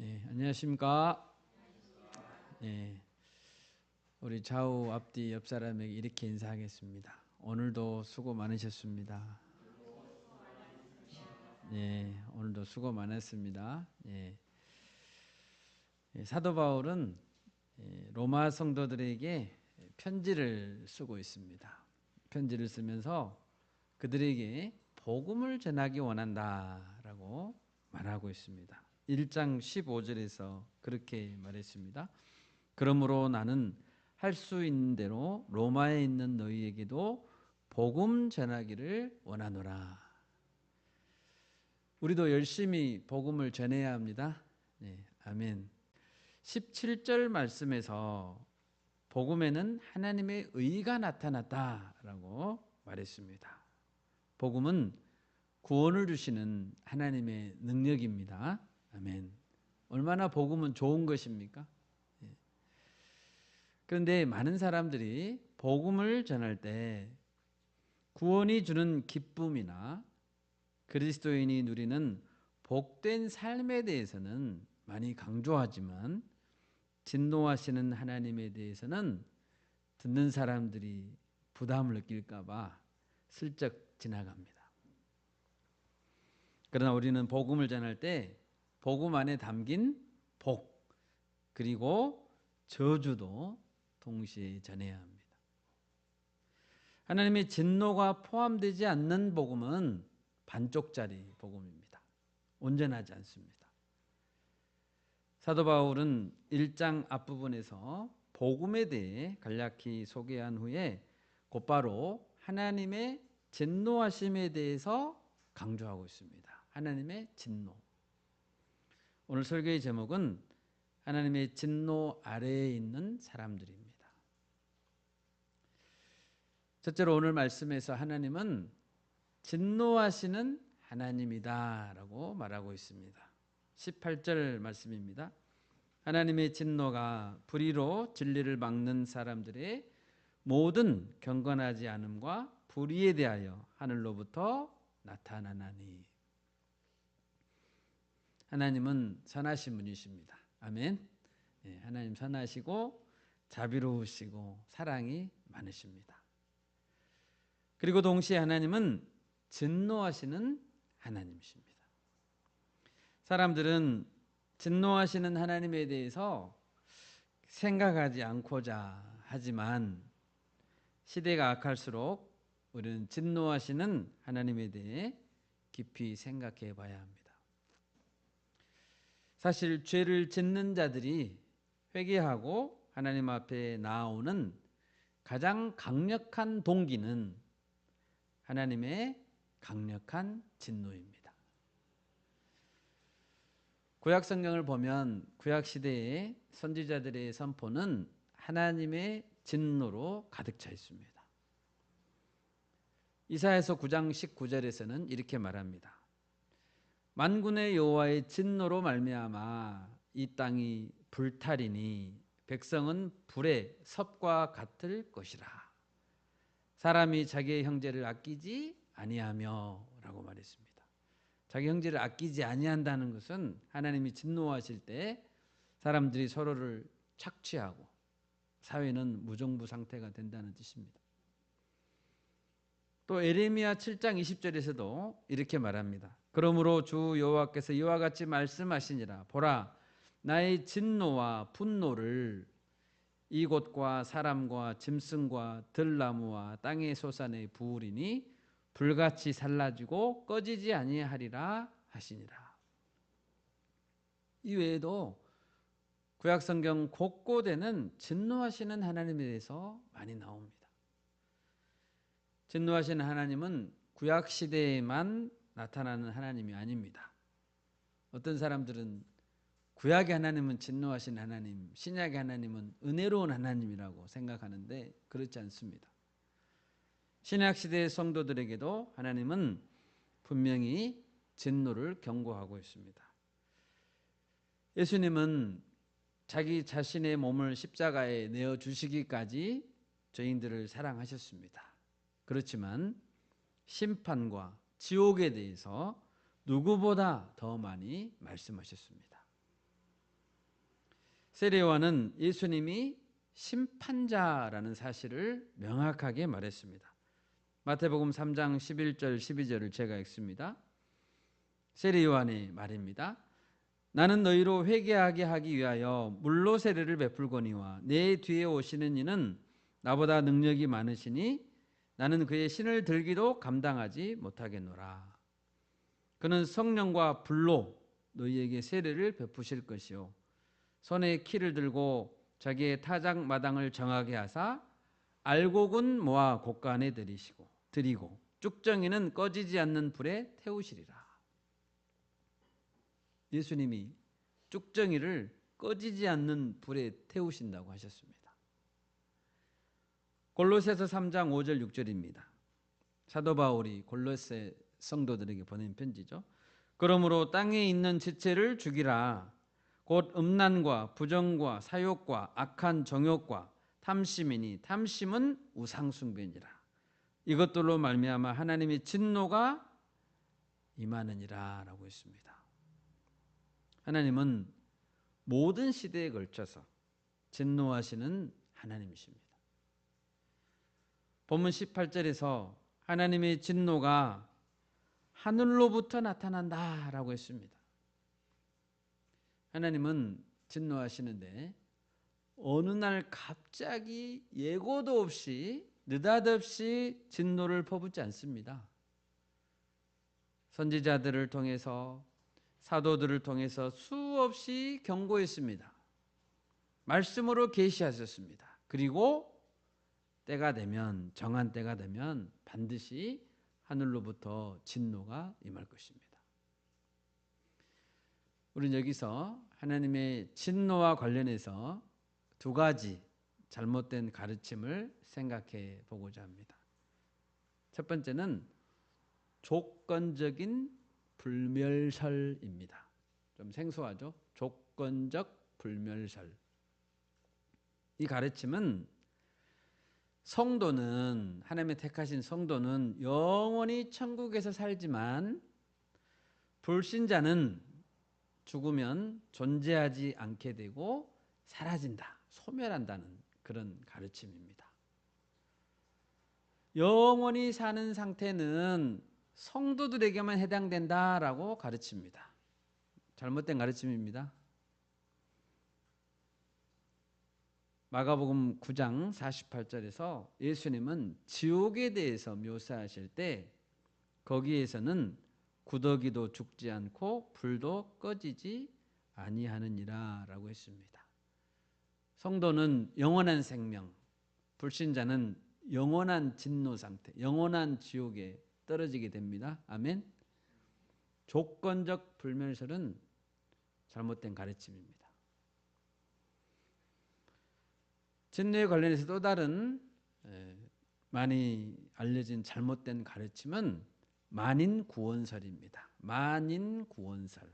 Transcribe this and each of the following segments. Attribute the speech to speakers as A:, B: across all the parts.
A: 네, 안녕하십니까? 네, 우리 좌우 앞뒤 옆 사람에게 이렇게 인사하겠습니다. 오늘도 수고 많으셨습니다. 네, 오늘도 수고 많았습니다. 네, 사도 바울은 로마 성도들에게 편지를 쓰고 있습니다. 편지를 쓰면서 그들에게 복음을 전하기 원한다라고 말하고 있습니다. 1장 15절에서 그렇게 말했습니다. 그러므로 나는 할 수 있는 대로 로마에 있는 너희에게도 복음 전하기를 원하노라. 우리도 열심히 복음을 전해야 합니다. 네, 아멘. 17절 말씀에서 복음에는 하나님의 의가 나타났다라고 말했습니다. 복음은 구원을 주시는 하나님의 능력입니다. 아멘. 얼마나 복음은 좋은 것입니까? 그런데 많은 사람들이 복음을 전할 때 구원이 주는 기쁨이나 그리스도인이 누리는 복된 삶에 대해서는 많이 강조하지만 진노하시는 하나님에 대해서는 듣는 사람들이 부담을 느낄까 봐 슬쩍 지나갑니다. 그러나 우리는 복음을 전할 때 복음 안에 담긴 복 그리고 저주도 동시에 전해야 합니다. 하나님의 진노가 포함되지 않는 복음은 반쪽짜리 복음입니다. 온전하지 않습니다. 사도 바울은 1장 앞부분에서 복음에 대해 간략히 소개한 후에 곧바로 하나님의 진노하심에 대해서 강조하고 있습니다. 하나님의 진노. 오늘 설교의 제목은 하나님의 진노 아래에 있는 사람들입니다. 첫째로 오늘 말씀에서 하나님은 진노하시는 하나님이다 라고 말하고 있습니다. 18절 말씀입니다. 하나님의 진노가 불의로 진리를 막는 사람들의 모든 경건하지 않음과 불의에 대하여 하늘로부터 나타나나니. 하나님은 선하신 분이십니다. 아멘. 네, 하나님 선하시고 자비로우시고 사랑이 많으십니다. 그리고 동시에 하나님은 진노하시는 하나님이십니다. 사람들은 진노하시는 하나님에 대해서 생각하지 않고자 하지만 시대가 악할수록 우리는 진노하시는 하나님에 대해 깊이 생각해 봐야 합니다. 사실 죄를 짓는 자들이 회개하고 하나님 앞에 나아오는 가장 강력한 동기는 하나님의 강력한 진노입니다. 구약 성경을 보면 구약 시대의 선지자들의 선포는 하나님의 진노로 가득 차 있습니다. 이사야서 9장 19절에서는 이렇게 말합니다. 만군의 여호와의 진노로 말미암아 이 땅이 불탈이니 백성은 불의 섭과 같을 것이라. 사람이 자기의 형제를 아끼지 아니하며 라고 말했습니다. 자기 형제를 아끼지 아니한다는 것은 하나님이 진노하실 때 사람들이 서로를 착취하고 사회는 무정부 상태가 된다는 뜻입니다. 또 에레미야 7장 20절에서도 이렇게 말합니다. 그러므로 주 여호와께서 이와 같이 말씀하시니라. 보라, 나의 진노와 분노를 이곳과 사람과 짐승과 들나무와 땅의 소산에 부으리니 불같이 살라지고 꺼지지 아니하리라 하시니라. 이 외에도 구약 성경 곳곳에는 진노하시는 하나님에 대해서 많이 나옵니다. 진노하시는 하나님은 구약 시대에만 나타나는 하나님이 아닙니다. 어떤 사람들은 구약의 하나님은 진노하시는 하나님, 신약의 하나님은 은혜로운 하나님이라고 생각하는데 그렇지 않습니다. 신약 시대의 성도들에게도 하나님은 분명히 진노를 경고하고 있습니다. 예수님은 자기 자신의 몸을 십자가에 내어 주시기까지 죄인들을 사랑하셨습니다. 그렇지만 심판과 지옥에 대해서 누구보다 더 많이 말씀하셨습니다. 세례요한은 예수님이 심판자라는 사실을 명확하게 말했습니다. 마태복음 3장 11절 12절을 제가 읽습니다. 세례요한의 말입니다. 나는 너희로 회개하게 하기 위하여 물로 세례를 베풀거니와 내 뒤에 오시는 이는 나보다 능력이 많으시니 나는 그의 신을 들기도 감당하지 못하겠노라. 그는 성령과 불로 너희에게 세례를 베푸실 것이요 손에 키를 들고 자기의 타작 마당을 정하게 하사 알곡은 모아 곳간에 드리고 쭉정이는 꺼지지 않는 불에 태우시리라. 예수님이 쭉정이를 꺼지지 않는 불에 태우신다고 하셨습니다. 골로새서 3장 5절 6절입니다. 사도 바울이 골로새 성도들에게 보낸 편지죠. 그러므로 땅에 있는 지체를 죽이라. 곧 음란과 부정과 사욕과 악한 정욕과 탐심이니 탐심은 우상숭배니라. 이것들로 말미암아 하나님의 진노가 임하느니라 라고 했습니다. 하나님은 모든 시대에 걸쳐서 진노하시는 하나님이십니다. 본문 18절에서 하나님의 진노가 하늘로부터 나타난다라고 했습니다. 하나님은 진노하시는데 어느 날 갑자기 예고도 없이 느닷없이 진노를 퍼붓지 않습니다. 선지자들을 통해서 사도들을 통해서 수없이 경고했습니다. 말씀으로 계시하셨습니다. 그리고 때가 되면 정한 때가 되면 반드시 하늘로부터 진노가 임할 것입니다. 우리는 여기서 하나님의 진노와 관련해서 두 가지 잘못된 가르침을 생각해 보고자 합니다. 첫 번째는 조건적인 불멸설입니다. 좀 생소하죠? 조건적 불멸설. 이 가르침은 성도는 하나님의 택하신 성도는 영원히 천국에서 살지만 불신자는 죽으면 존재하지 않게 되고 사라진다, 소멸한다는 그런 가르침입니다. 영원히 사는 상태는 성도들에게만 해당된다라고 가르칩니다. 잘못된 가르침입니다. 마가복음 9장 48절에서 예수님은 지옥에 대해서 묘사하실 때 거기에서는 구더기도 죽지 않고 불도 꺼지지 아니하느니라 라고 했습니다. 성도는 영원한 생명, 불신자는 영원한 진노 상태, 영원한 지옥에 떨어지게 됩니다. 아멘. 조건적 불멸설은 잘못된 가르침입니다. 진노에 관련해서 또 다른 많이 알려진 잘못된 가르침은 만인구원설입니다. 만인구원설.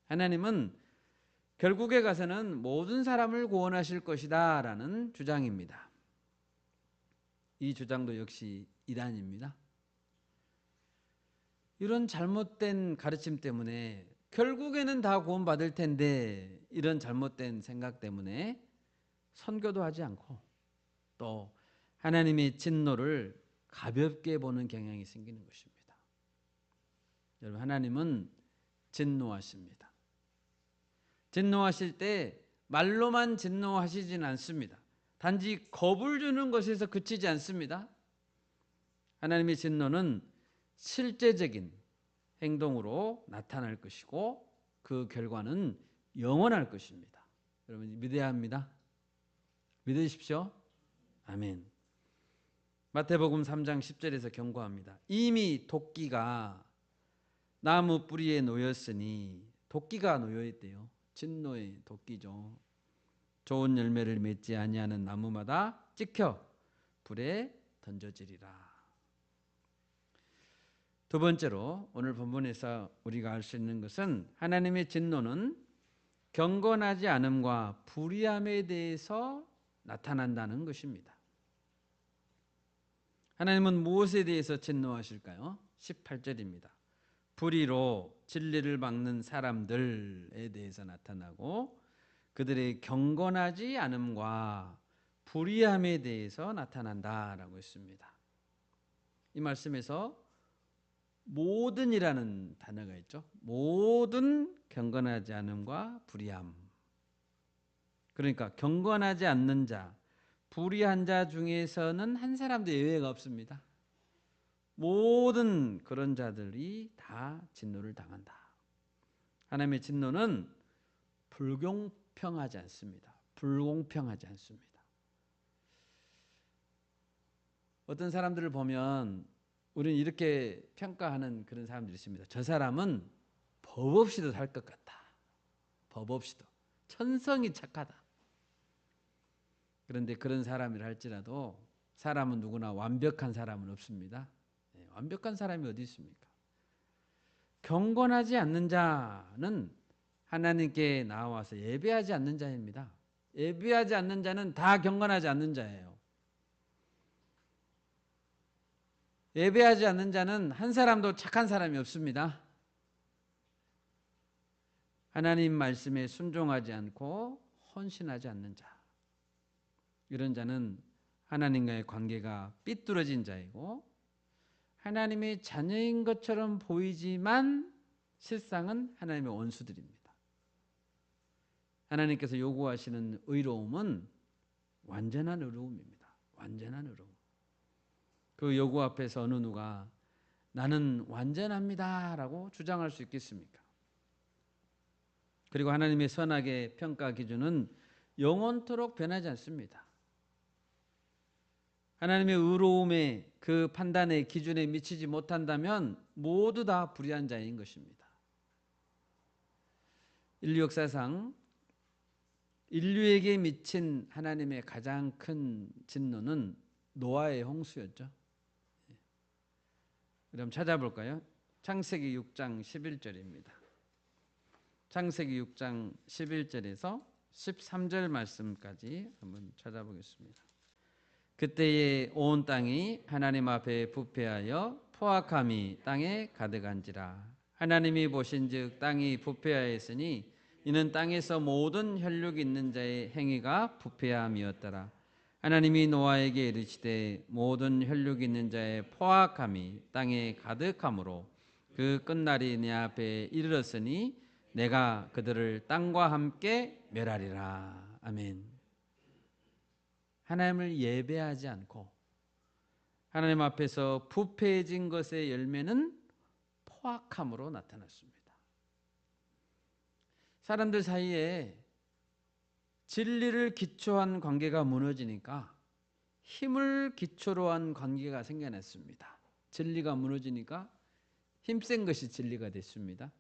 A: 하나님은 결국에 가서는 모든 사람을 구원하실 것이다 라는 주장입니다. 이 주장도 역시 이단입니다. 이런 잘못된 가르침 때문에 결국에는 다 구원받을 텐데 이런 잘못된 생각 때문에 선교도 하지 않고 또 하나님의 진노를 가볍게 보는 경향이 생기는 것입니다. 여러분, 하나님은 진노하십니다. 진노하실 때 말로만 진노하시진 않습니다. 단지 겁을 주는 것에서 그치지 않습니다. 하나님의 진노는 실제적인 행동으로 나타날 것이고 그 결과는 영원할 것입니다. 여러분 믿어야 합니다. 믿으십시오. 아멘. 마태복음 3장 10절에서 경고합니다. 이미 도끼가 나무 뿌리에 놓였으니, 도끼가 놓여있대요. 진노의 도끼죠. 좋은 열매를 맺지 아니하는 나무마다 찍혀 불에 던져지리라. 두 번째로 오늘 본문에서 우리가 알 수 있는 것은 하나님의 진노는 경건하지 않음과 불의함에 대해서 나타난다는 것입니다. 하나님은 무엇에 대해서 진노하실까요? 18절입니다. 불의로 진리를 막는 사람들에 대해서 나타나고 그들의 경건하지 않음과 불의함에 대해서 나타난다라고 했습니다. 이 말씀에서 모든이라는 단어가 있죠. 모든 경건하지 않음과 불의함. 그러니까 경건하지 않는 자, 불의한 자 중에서는 한 사람도 예외가 없습니다. 모든 그런 자들이 다 진노를 당한다. 하나님의 진노는 불공평하지 않습니다. 불공평하지 않습니다. 어떤 사람들을 보면 우리는 이렇게 평가하는 그런 사람들이 있습니다. 저 사람은 법 없이도 살 것 같다. 법 없이도. 천성이 착하다. 그런데 그런 사람이라 할지라도 사람은 누구나 완벽한 사람은 없습니다. 완벽한 사람이 어디 있습니까? 경건하지 않는 자는 하나님께 나와서 예배하지 않는 자입니다. 예배하지 않는 자는 다 경건하지 않는 자예요. 예배하지 않는 자는 한 사람도 착한 사람이 없습니다. 하나님 말씀에 순종하지 않고 헌신하지 않는 자. 이런 자는 하나님과의 관계가 삐뚤어진 자이고 하나님의 자녀인 것처럼 보이지만 실상은 하나님의 원수들입니다. 하나님께서 요구하시는 의로움은 완전한 의로움입니다. 완전한 의로움. 그 요구 앞에서 어느 누가 나는 완전합니다 라고 주장할 수 있겠습니까? 그리고 하나님의 선악의 평가 기준은 영원토록 변하지 않습니다. 하나님의 의로움의 그 판단의 기준에 미치지 못한다면 모두 다 불의한 자인 것입니다. 인류 역사상 인류에게 미친 하나님의 가장 큰 진노는 노아의 홍수였죠. 그럼 찾아볼까요? 창세기 6장 11절입니다. 창세기 6장 11절에서 13절 말씀까지 한번 찾아보겠습니다. 그때에 온 땅이 하나님 앞에 부패하여 포악함이 땅에 가득한지라. 하나님이 보신즉 땅이 부패하였으니 이는 땅에서 모든 혈육 있는 자의 행위가 부패함이었더라. 하나님이 노아에게 이르시되 모든 혈육 있는 자의 포악함이 땅에 가득함으로 그 끝날이 내 앞에 이르렀으니 내가 그들을 땅과 함께 멸하리라. 아멘. 하나님을 예배하지 않고 하나님 앞에서 부패해진 것의 열매는 포악함으로 나타났습니다. 사람들 사이에 진리를 기초한 관계가 무너지니까 힘을 기초로 한 관계가 생겨났습니다. 진리가 무너지니까 힘센 것이 진리가 됐습니다.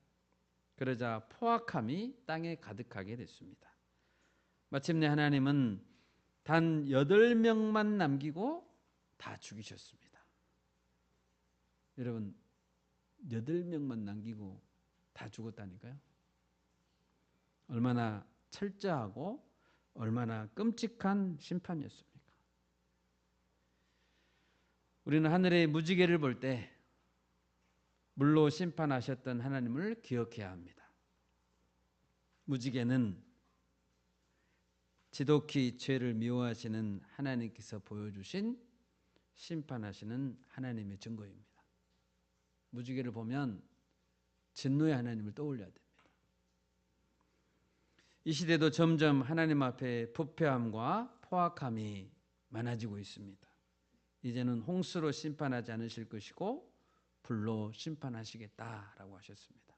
A: 그러자 포악함이 땅에 가득하게 됐습니다. 마침내 하나님은 단 8명만 남기고 다 죽이셨습니다. 여러분 8명만 남기고 다 죽었다니까요. 얼마나 철저하고 얼마나 끔찍한 심판이었습니까? 우리는 하늘의 무지개를 볼 때 물로 심판하셨던 하나님을 기억해야 합니다. 무지개는 지독히 죄를 미워하시는 하나님께서 보여주신 심판하시는 하나님의 증거입니다. 무지개를 보면 진노의 하나님을 떠올려야 됩니다. 이 시대도 점점 하나님 앞에 부패함과 포악함이 많아지고 있습니다. 이제는 홍수로 심판하지 않으실 것이고 불로 심판하시겠다라고 하셨습니다.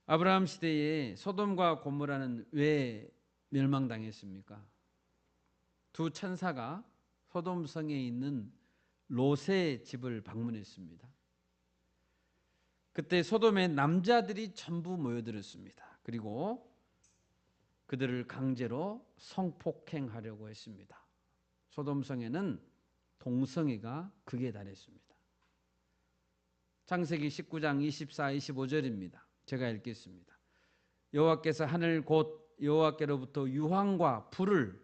A: 아브라함 시대에 소돔과 고모라는 왜 멸망당했습니까? 두 천사가 소돔 성에 있는 롯의 집을 방문했습니다. 그때 소돔의 남자들이 전부 모여들었습니다. 그리고 그들을 강제로 성폭행하려고 했습니다. 소돔 성에는 동성애가 극에 달했습니다. 창세기 19장 24, 25절입니다. 제가 읽겠습니다. 여호와께서 하늘 곧 여호와께로부터 유황과 불을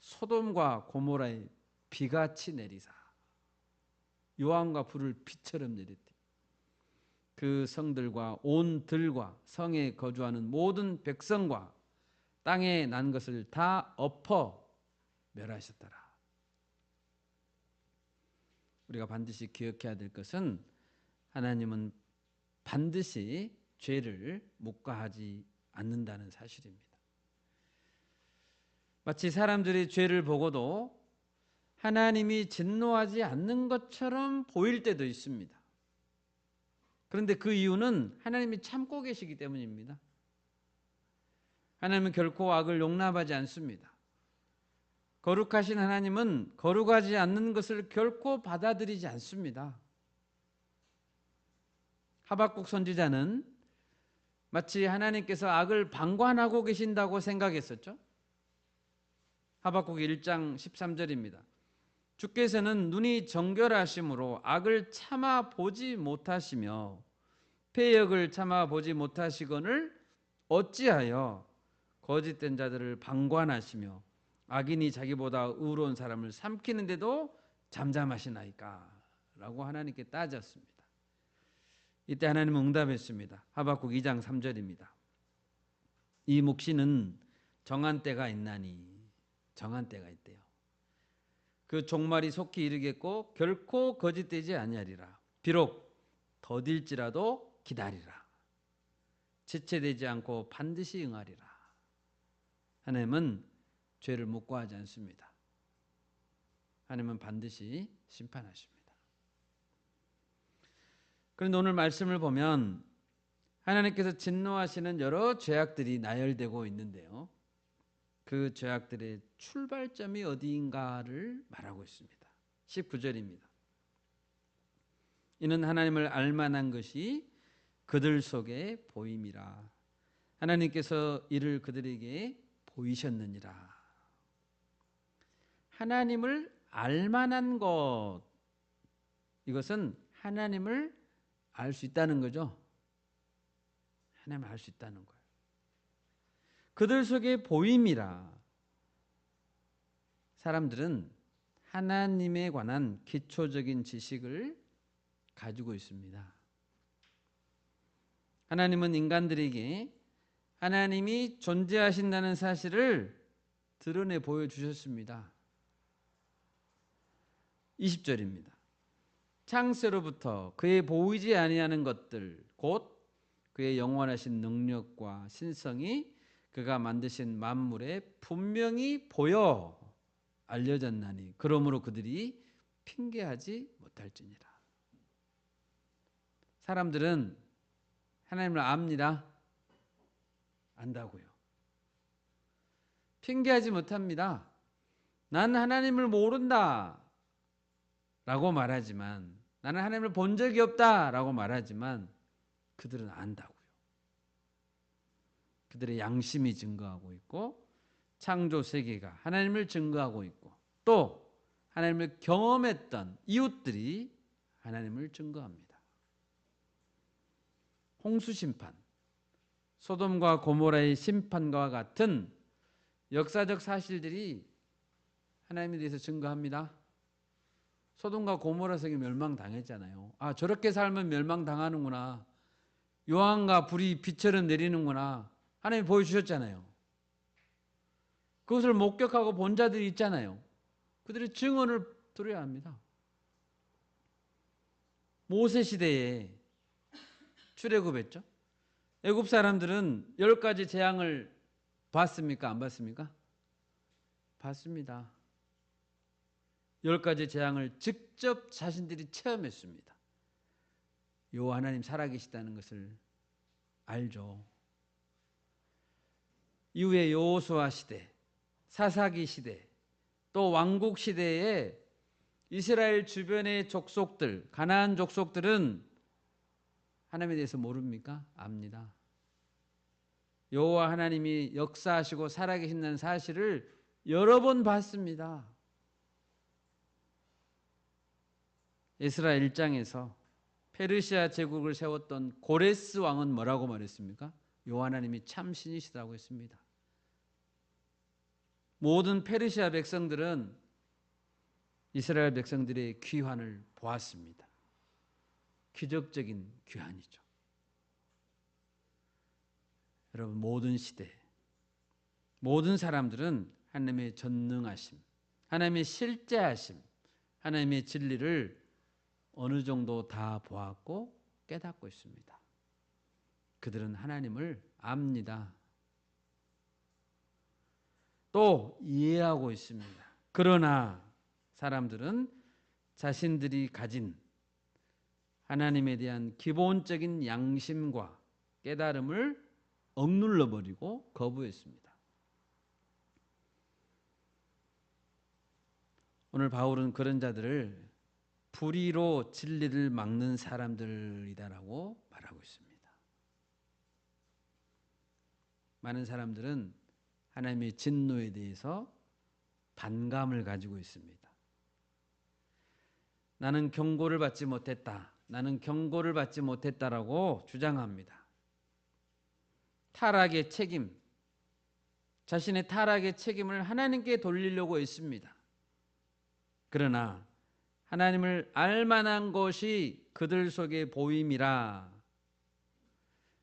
A: 소돔과 고모라에 비같이 내리사. 유황과 불을 비처럼 내렸대. 그 성들과 온 들과 성에 거주하는 모든 백성과 땅에 난 것을 다 엎어 멸하셨더라. 우리가 반드시 기억해야 될 것은 하나님은 반드시 죄를 묵과하지 않는다는 사실입니다. 마치 사람들이 죄를 보고도 하나님이 진노하지 않는 것처럼 보일 때도 있습니다. 그런데 그 이유는 하나님이 참고 계시기 때문입니다. 하나님은 결코 악을 용납하지 않습니다. 거룩하신 하나님은 거룩하지 않는 것을 결코 받아들이지 않습니다. 하박국 선지자는 마치 하나님께서 악을 방관하고 계신다고 생각했었죠. 하박국 1장 13절입니다. 주께서는 눈이 정결하심으로 악을 참아 보지 못하시며 패역을 참아 보지 못하시거늘 어찌하여 거짓된 자들을 방관하시며 악인이 자기보다 의로운 사람을 삼키는데도 잠잠하시나이까? 라고 하나님께 따졌습니다. 이때 하나님은 응답했습니다. 하박국 2장 3절입니다. 이 묵시는 정한 때가 있나니, 정한 때가 있대요. 그 종말이 속히 이르겠고 결코 거짓되지 아니하리라. 비록 더딜지라도 기다리라. 지체되지 않고 반드시 응하리라. 하나님은 죄를 묵과하지 않습니다. 하나님은 반드시 심판하십니다. 그런데 오늘 말씀을 보면 하나님께서 진노하시는 여러 죄악들이 나열되고 있는데요. 그 죄악들의 출발점이 어디인가를 말하고 있습니다. 19절입니다. 이는 하나님을 알만한 것이 그들 속에 보임이라. 하나님께서 이를 그들에게 보이셨느니라. 하나님을 알만한 것, 이것은 하나님을 알 수 있다는 거죠. 하나님을 알 수 있다는 거예요. 그들 속에 보임이라. 사람들은 하나님에 관한 기초적인 지식을 가지고 있습니다. 하나님은 인간들에게 하나님이 존재하신다는 사실을 드러내 보여주셨습니다. 20절입니다. 창세로부터 그의 보이지 아니하는 것들 곧 그의 영원하신 능력과 신성이 그가 만드신 만물에 분명히 보여 알려졌나니 그러므로 그들이 핑계하지 못할지니라. 사람들은 하나님을 압니다. 안다고요. 핑계하지 못합니다. 난 하나님을 모른다 라고 말하지만, 나는 하나님을 본 적이 없다 라고 말하지만 그들은 안다고요. 그들의 양심이 증거하고 있고 창조 세계가 하나님을 증거하고 있고 또 하나님을 경험했던 이웃들이 하나님을 증거합니다. 홍수 심판, 소돔과 고모라의 심판과 같은 역사적 사실들이 하나님에 대해서 증거합니다. 소돔과 고모라 성이 멸망당했잖아요. 아, 저렇게 살면 멸망당하는구나. 요한과 불이 비처럼 내리는구나. 하나님이 보여주셨잖아요. 그것을 목격하고 본 자들이 있잖아요. 그들의 증언을 들어야 합니다. 모세 시대에 출애굽했죠. 애굽 사람들은 10가지 재앙을 봤습니까? 안 봤습니까? 봤습니다. 10가지 재앙을 직접 자신들이 체험했습니다. 여호와 하나님 살아계시다는 것을 알죠. 이후에 여호수아 시대, 사사기 시대, 또 왕국 시대에 이스라엘 주변의 족속들, 가나안 족속들은 하나님에 대해서 모릅니까? 압니다. 여호와 하나님이 역사하시고 살아계신다는 사실을 여러 번 봤습니다. 에스라 1장에서 페르시아 제국을 세웠던 고레스 왕은 뭐라고 말했습니까? 여호와 하나님이 참 신이시다고 했습니다. 모든 페르시아 백성들은 이스라엘 백성들의 귀환을 보았습니다. 기적적인 귀환이죠. 여러분, 모든 시대, 모든 사람들은 하나님의 전능하심, 하나님의 실제하심, 하나님의 진리를 어느 정도 다 보았고 깨닫고 있습니다. 그들은 하나님을 압니다. 또 이해하고 있습니다. 그러나 사람들은 자신들이 가진 하나님에 대한 기본적인 양심과 깨달음을 억눌러 버리고 거부했습니다. 오늘 바울은 그런 자들을 불의로 진리를 막는 사람들이다라고 말하고 있습니다. 많은 사람들은 하나님의 진노에 대해서 반감을 가지고 있습니다. 나는 경고를 받지 못했다. 나는 경고를 받지 못했다라고 주장합니다. 타락의 책임, 자신의 타락의 책임을 하나님께 돌리려고 했습니다. 그러나 하나님을 알만한 것이 그들 속에 보임이라.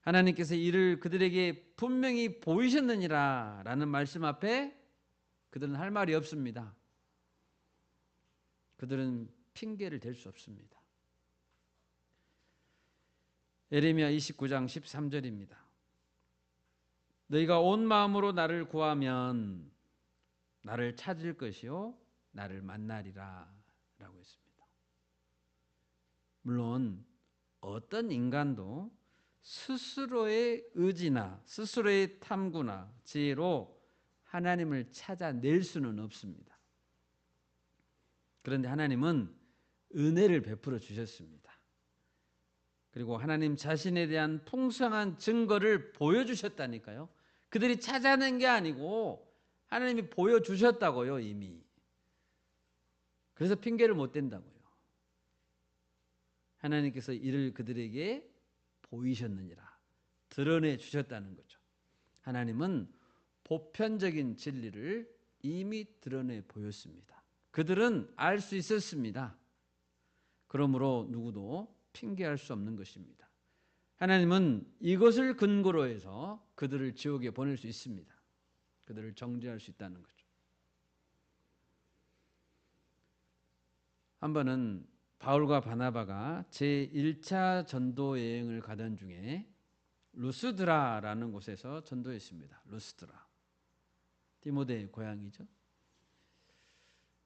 A: 하나님께서 이를 그들에게 분명히 보이셨느니라 라는 말씀 앞에 그들은 할 말이 없습니다. 그들은 핑계를 댈 수 없습니다. 예레미야 29장 13절입니다. 너희가 온 마음으로 나를 구하면 나를 찾을 것이요 나를 만나리라 라고 했습니다. 물론 어떤 인간도 스스로의 의지나 스스로의 탐구나 지혜로 하나님을 찾아낼 수는 없습니다. 그런데 하나님은 은혜를 베풀어 주셨습니다. 그리고 하나님 자신에 대한 풍성한 증거를 보여주셨다니까요. 그들이 찾아낸 게 아니고 하나님이 보여주셨다고요, 이미. 그래서 핑계를 못 댄다고요. 하나님께서 이를 그들에게 보이셨느니라, 드러내 주셨다는 거죠. 하나님은 보편적인 진리를 이미 드러내 보였습니다. 그들은 알 수 있었습니다. 그러므로 누구도 핑계할 수 없는 것입니다. 하나님은 이것을 근거로 해서 그들을 지옥에 보낼 수 있습니다. 그들을 정죄할 수 있다는 거죠. 한 번은 바울과 바나바가 제1차 전도 여행을 가던 중에 루스드라라는 곳에서 전도했습니다. 루스드라. 디모데의 고향이죠.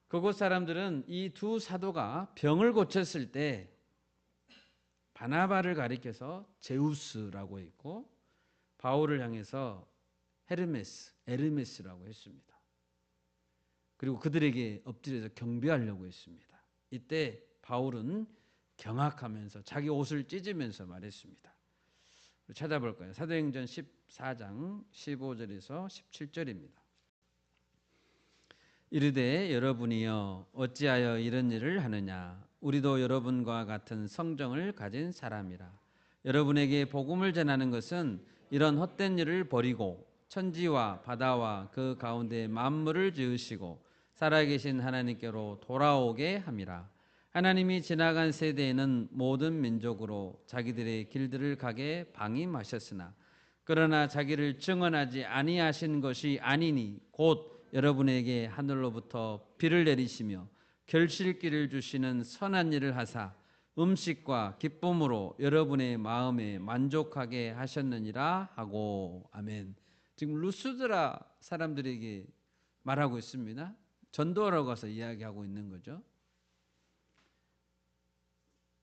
A: 그곳 사람들은 이 두 사도가 병을 고쳤을 때 바나바를 가리켜서 제우스라고 했고 바울을 향해서 에르메스라고 했습니다. 그리고 그들에게 엎드려서 경배하려고 했습니다. 이때 바울은 경악하면서 자기 옷을 찢으면서 말했습니다. 찾아볼까요? 사도행전 14장 15절에서 17절입니다. 이르되 여러분이여 어찌하여 이런 일을 하느냐? 우리도 여러분과 같은 성정을 가진 사람이라. 여러분에게 복음을 전하는 것은 이런 헛된 일을 버리고 천지와 바다와 그 가운데 만물을 지으시고 살아계신 하나님께로 돌아오게 함이라. 하나님이 지나간 세대에는 모든 민족으로 자기들의 길들을 가게 방임하셨으나 그러나 자기를 증언하지 아니하신 것이 아니니 곧 여러분에게 하늘로부터 비를 내리시며 결실기를 주시는 선한 일을 하사 음식과 기쁨으로 여러분의 마음에 만족하게 하셨느니라 하고. 아멘. 지금 루스드라 사람들에게 말하고 있습니다. 전도하러 가서 이야기하고 있는 거죠.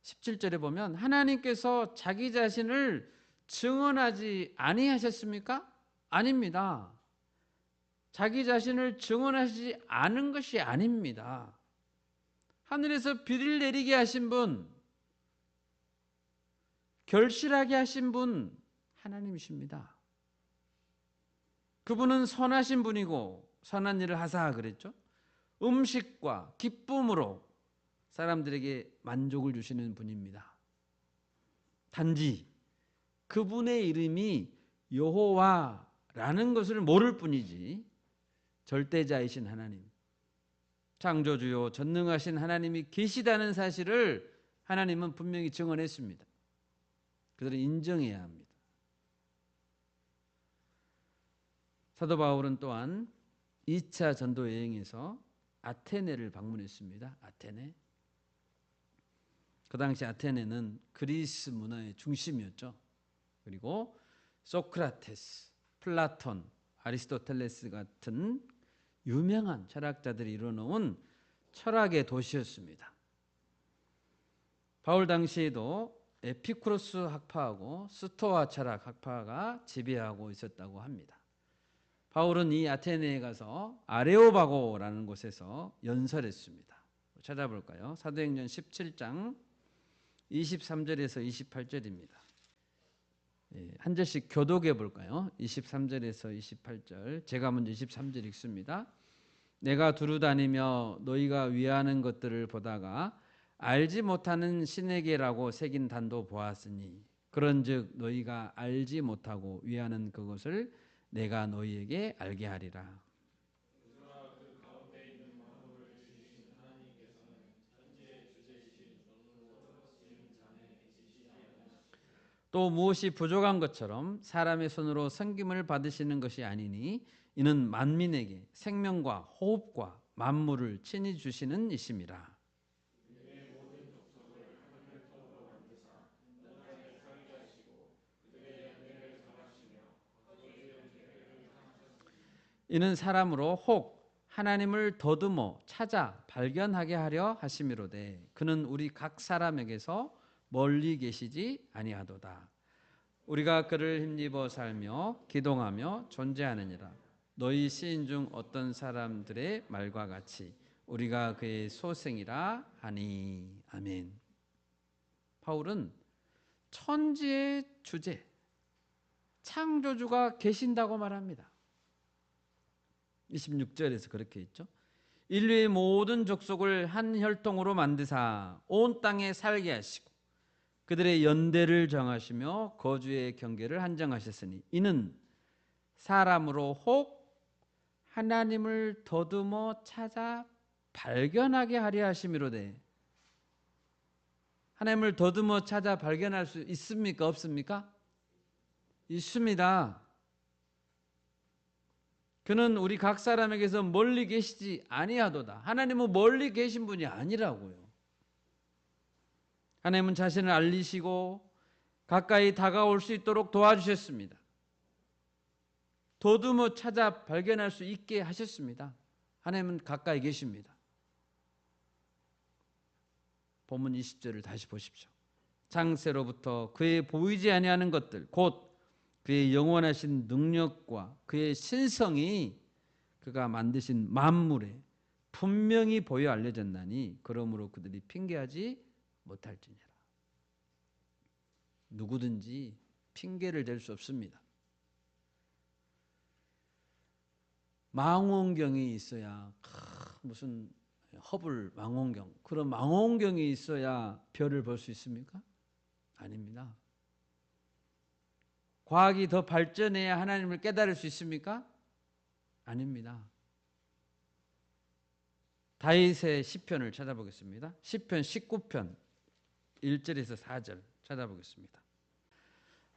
A: 17절에 보면 하나님께서 자기 자신을 증언하지 아니하셨습니까? 아닙니다. 자기 자신을 증언하시지 않은 것이 아닙니다. 하늘에서 비를 내리게 하신 분, 결실하게 하신 분 하나님이십니다. 그분은 선하신 분이고 선한 일을 하사 그랬죠. 음식과 기쁨으로 사람들에게 만족을 주시는 분입니다. 단지 그분의 이름이 여호와라는 것을 모를 뿐이지 절대자이신 하나님, 창조주요 전능하신 하나님이 계시다는 사실을 하나님은 분명히 증언했습니다. 그들은 인정해야 합니다. 사도 바울은 또한 2차 전도 여행에서 아테네를 방문했습니다. 아테네. 그 당시 아테네는 그리스 문화의 중심이었죠. 그리고 소크라테스, 플라톤, 아리스토텔레스 같은 유명한 철학자들이 이뤄놓은 철학의 도시였습니다. 바울 당시에도 에피쿠로스 학파하고 스토아 철학 학파가 지배하고 있었다고 합니다. 바울은 이 아테네에 가서 아레오바고라는 곳에서 연설했습니다. 찾아볼까요? 사도행전 17장 23절에서 28절입니다. 한 절씩 교독해 볼까요? 23절에서 28절. 제가 먼저 23절 읽습니다. 내가 두루 다니며 너희가 위하는 것들을 보다가 알지 못하는 신에게라고 새긴 단도 보았으니 그런즉 너희가 알지 못하고 위하는 그것을 내가 너희에게 알게 하리라. 또 무엇이 부족한 것처럼 사람의 손으로 섬김을 받으시는 것이 아니니 이는 만민에게 생명과 호흡과 만물을 친히 주시는 이심이라. 이는 사람으로 혹 하나님을 더듬어 찾아 발견하게 하려 하심이로되 그는 우리 각 사람에게서 멀리 계시지 아니하도다. 우리가 그를 힘입어 살며 기동하며 존재하느니라. 너희 시인 중 어떤 사람들의 말과 같이 우리가 그의 소생이라 하니. 아멘. 바울은 천지의 주제, 창조주가 계신다고 말합니다. 26절에서 그렇게 있죠. 인류의 모든 족속을 한 혈통으로 만드사 온 땅에 살게 하시고 그들의 연대를 정하시며 거주의 경계를 한정하셨으니 이는 사람으로 혹 하나님을 더듬어 찾아 발견하게 하려 하심이로되. 하나님을 더듬어 찾아 발견할 수 있습니까? 없습니까? 있습니다. 그는 우리 각 사람에게서 멀리 계시지 아니하도다. 하나님은 멀리 계신 분이 아니라고요. 하나님은 자신을 알리시고 가까이 다가올 수 있도록 도와주셨습니다. 더듬어 찾아 발견할 수 있게 하셨습니다. 하나님은 가까이 계십니다. 본문 20절을 다시 보십시오. 창세로부터 그의 보이지 아니하는 것들 곧 그의 영원하신 능력과 그의 신성이 그가 만드신 만물에 분명히 보여 알려졌나니 그러므로 그들이 핑계하지 못할지니라. 누구든지 핑계를 댈 수 없습니다. 망원경이 있어야 무슨 허블 망원경 그런 망원경이 있어야 별을 볼 수 있습니까? 아닙니다. 과학이 더 발전해야 하나님을 깨달을 수 있습니까? 아닙니다. 다윗의 시편을 찾아보겠습니다. 시편 19편 1절에서 4절 찾아보겠습니다.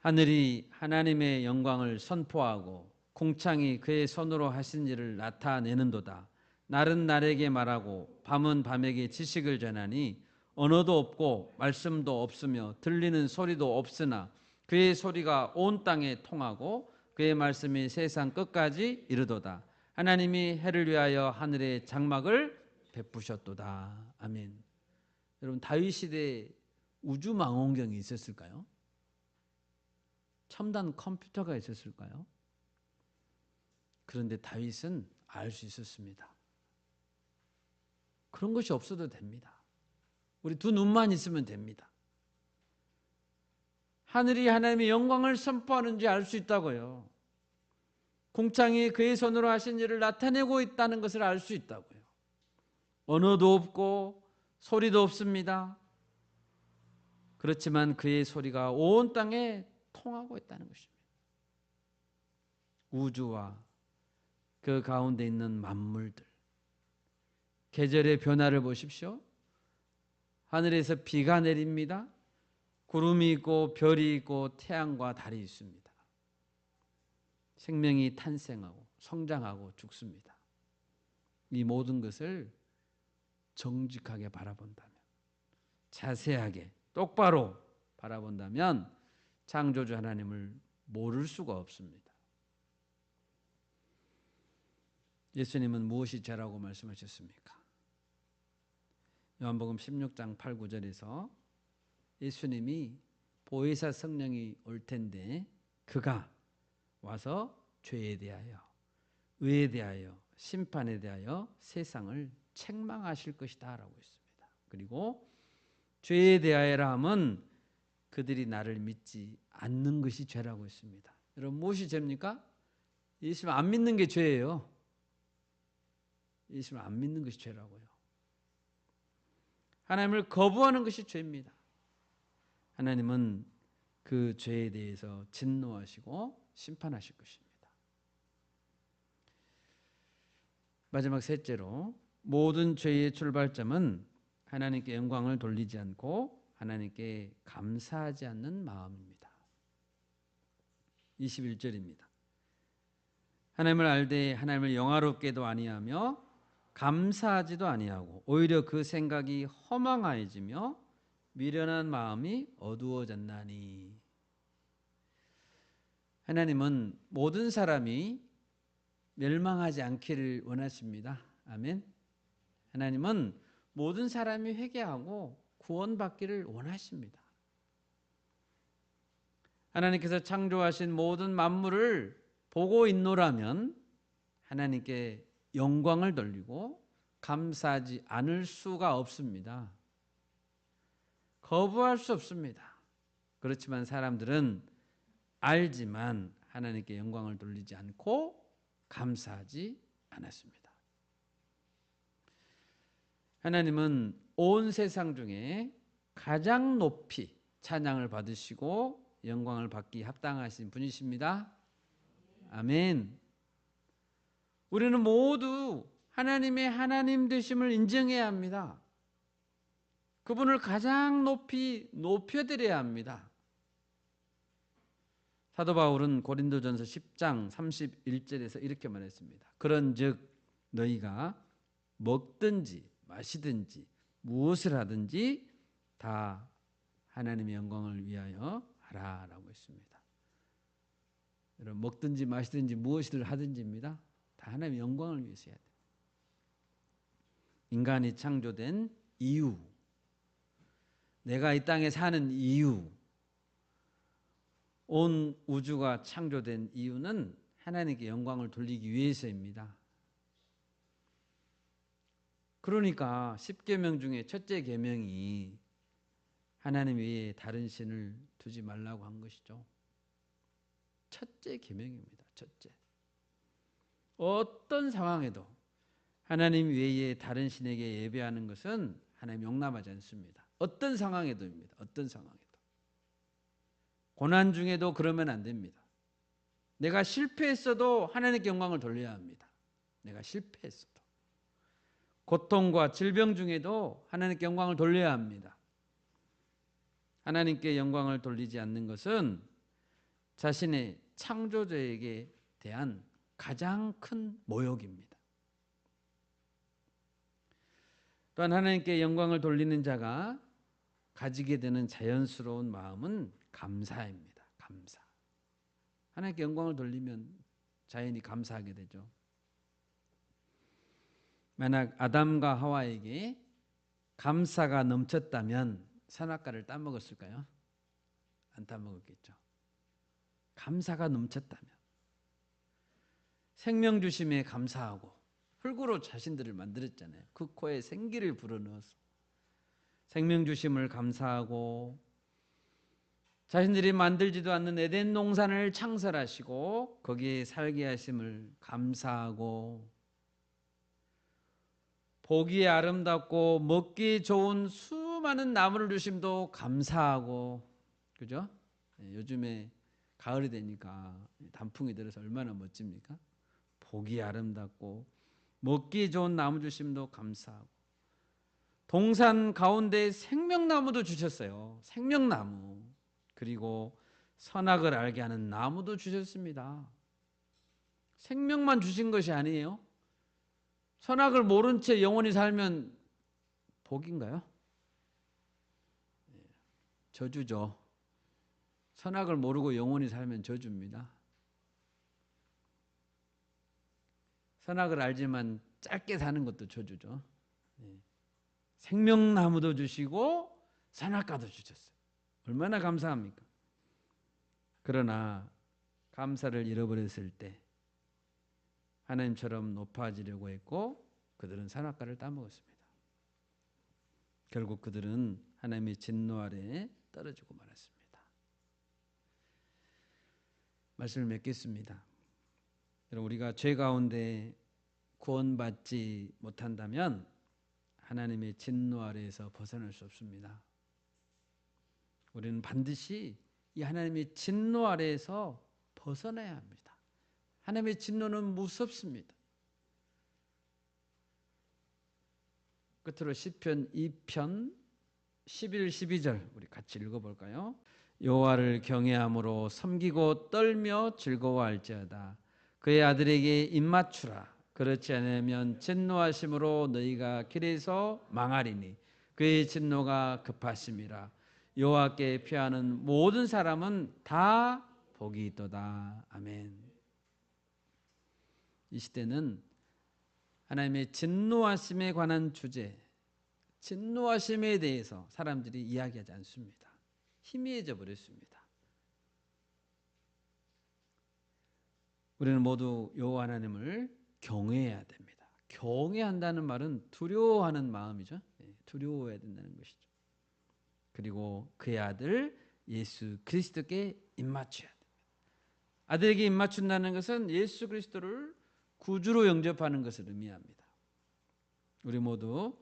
A: 하늘이 하나님의 영광을 선포하고 궁창이 그의 손으로 하신 일을 나타내는도다. 날은 날에게 말하고 밤은 밤에게 지식을 전하니 언어도 없고 말씀도 없으며 들리는 소리도 없으나 그의 소리가 온 땅에 통하고 그의 말씀이 세상 끝까지 이르도다. 하나님이 해를 위하여 하늘의 장막을 베푸셨도다. 아멘. 여러분 다윗 시대에 우주 망원경이 있었을까요? 첨단 컴퓨터가 있었을까요? 그런데 다윗은 알 수 있었습니다. 그런 것이 없어도 됩니다. 우리 두 눈만 있으면 됩니다. 하늘이 하나님의 영광을 선포하는지 알 수 있다고요. 궁창이 그의 손으로 하신 일을 나타내고 있다는 것을 알 수 있다고요. 언어도 없고 소리도 없습니다. 그렇지만 그의 소리가 온 땅에 통하고 있다는 것입니다. 우주와 그 가운데 있는 만물들, 계절의 변화를 보십시오. 하늘에서 비가 내립니다. 구름이 있고 별이 있고 태양과 달이 있습니다. 생명이 탄생하고 성장하고 죽습니다. 이 모든 것을 정직하게 바라본다면, 자세하게 똑바로 바라본다면 창조주 하나님을 모를 수가 없습니다. 예수님은 무엇이 죄라고 말씀하셨습니까? 요한복음 16장 8, 9절에서 예수님이 보혜사 성령이 올 텐데 그가 와서 죄에 대하여, 의에 대하여, 심판에 대하여 세상을 책망하실 것이다 라고 했습니다. 그리고 죄에 대하여라 함은 그들이 나를 믿지 않는 것이 죄라고 했습니다. 여러분, 무엇이 죄입니까? 예수님 안 믿는 게 죄예요. 예수님을 안 믿는 것이 죄라고요. 하나님을 거부하는 것이 죄입니다. 하나님은 그 죄에 대해서 진노하시고 심판하실 것입니다. 마지막 셋째로, 모든 죄의 출발점은 하나님께 영광을 돌리지 않고 하나님께 감사하지 않는 마음입니다. 21절입니다. 하나님을 알되 하나님을 영화롭게도 아니하며 감사하지도 아니하고 오히려 그 생각이 허망하여지며 미련한 마음이 어두워졌나니. 하나님은 모든 사람이 멸망하지 않기를 원하십니다. 아멘. 하나님은 모든 사람이 회개하고 구원받기를 원하십니다. 하나님께서 창조하신 모든 만물을 보고 있노라면 하나님께 영광을 돌리고 감사하지 않을 수가 없습니다. 거부할 수 없습니다. 그렇지만 사람들은 알지만 하나님께 영광을 돌리지 않고 감사하지 않았습니다. 하나님은 온 세상 중에 가장 높이 찬양을 받으시고 영광을 받기 합당하신 분이십니다. 아멘. 우리는 모두 하나님의 하나님 되심을 인정해야 합니다. 그분을 가장 높이 높여드려야 합니다. 사도 바울은 고린도전서 10장 31절에서 이렇게 말했습니다. 그런즉 너희가 먹든지 마시든지 무엇을 하든지 다 하나님의 영광을 위하여 하라라고 했습니다. 여러분, 먹든지 마시든지 무엇을 하든지입니다. 다 하나님의 영광을 위해서 해야 돼요. 인간이 창조된 이유, 내가 이 땅에 사는 이유, 온 우주가 창조된 이유는 하나님께 영광을 돌리기 위해서입니다. 그러니까 10계명 중에 첫째 계명이 하나님 외에 다른 신을 두지 말라고 한 것이죠. 첫째 계명입니다. 첫째. 어떤 상황에도 하나님 외에 다른 신에게 예배하는 것은 하나님 용납하지 않습니다. 어떤 상황에도입니다. 어떤 상황에도. 고난 중에도 그러면 안 됩니다. 내가 실패했어도 하나님께 영광을 돌려야 합니다. 내가 실패했어도. 고통과 질병 중에도 하나님께 영광을 돌려야 합니다. 하나님께 영광을 돌리지 않는 것은 자신의 창조주에게 대한 가장 큰 모욕입니다. 또한 하나님께 영광을 돌리는 자가 가지게 되는 자연스러운 마음은 감사입니다. 감사. 하나님께 영광을 돌리면 자연히 감사하게 되죠. 만약 아담과 하와에게 감사가 넘쳤다면 선악과를 따먹었을까요? 안 따먹었겠죠. 감사가 넘쳤다면 생명 주심에 감사하고 흙으로 자신들을 만들었잖아요. 그 코에 생기를 불어넣어서 생명 주심을 감사하고 자신들이 만들지도 않는 에덴 동산을 창설하시고 거기에 살게 하심을 감사하고 보기에 아름답고 먹기 좋은 수많은 나무를 주심도 감사하고, 그죠? 요즘에 가을이 되니까 단풍이 들어서 얼마나 멋집니까? 보기 아름답고 먹기 좋은 나무 주심도 감사하고 동산 가운데 생명나무도 주셨어요. 생명나무. 그리고 선악을 알게 하는 나무도 주셨습니다. 생명만 주신 것이 아니에요. 선악을 모른 채 영원히 살면 복인가요? 저주죠. 선악을 모르고 영원히 살면 저주입니다. 선악을 알지만 짧게 사는 것도 저주죠. 생명나무도 주시고 선악과도 주셨어요. 얼마나 감사합니까? 그러나 감사를 잃어버렸을 때 하나님처럼 높아지려고 했고 그들은 선악과를 따먹었습니다. 결국 그들은 하나님의 진노 아래에 떨어지고 말았습니다. 말씀을 맺겠습니다. 여러분, 우리가 죄 가운데 구원받지 못한다면 하나님의 진노 아래에서 벗어날 수 없습니다. 우리는 반드시 이 하나님의 진노 아래에서 벗어나야 합니다. 하나님의 진노는 무섭습니다. 끝으로 시편 2편 11, 12절 우리 같이 읽어볼까요? 여호와를 경외함으로 섬기고 떨며 즐거워할지어다. 그의 아들에게 입맞추라. 그렇지 않으면 진노하심으로 너희가 길에서 망하리니 그의 진노가 급하심이라. 여호와께 피하는 모든 사람은 다 복이 있도다. 아멘. 이 시대는 하나님의 진노하심에 관한 주제, 진노하심에 대해서 사람들이 이야기하지 않습니다. 희미해져 버렸습니다. 우리는 모두 여호와 하나님을 경외해야 됩니다. 경외한다는 말은 두려워하는 마음이죠. 두려워해야 된다는 것이죠. 그리고 그의 아들 예수 그리스도께 입맞춰야 됩니다. 아들에게 입맞춘다는 것은 예수 그리스도를 구주로 영접하는 것을 의미합니다. 우리 모두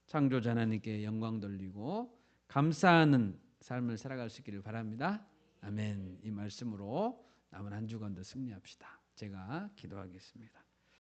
A: 창조자 하나님께 영광 돌리고 감사하는 삶을 살아갈 수 있기를 바랍니다. 아멘. 이 말씀으로 남은 한 주간도 승리합시다. 제가 기도하겠습니다.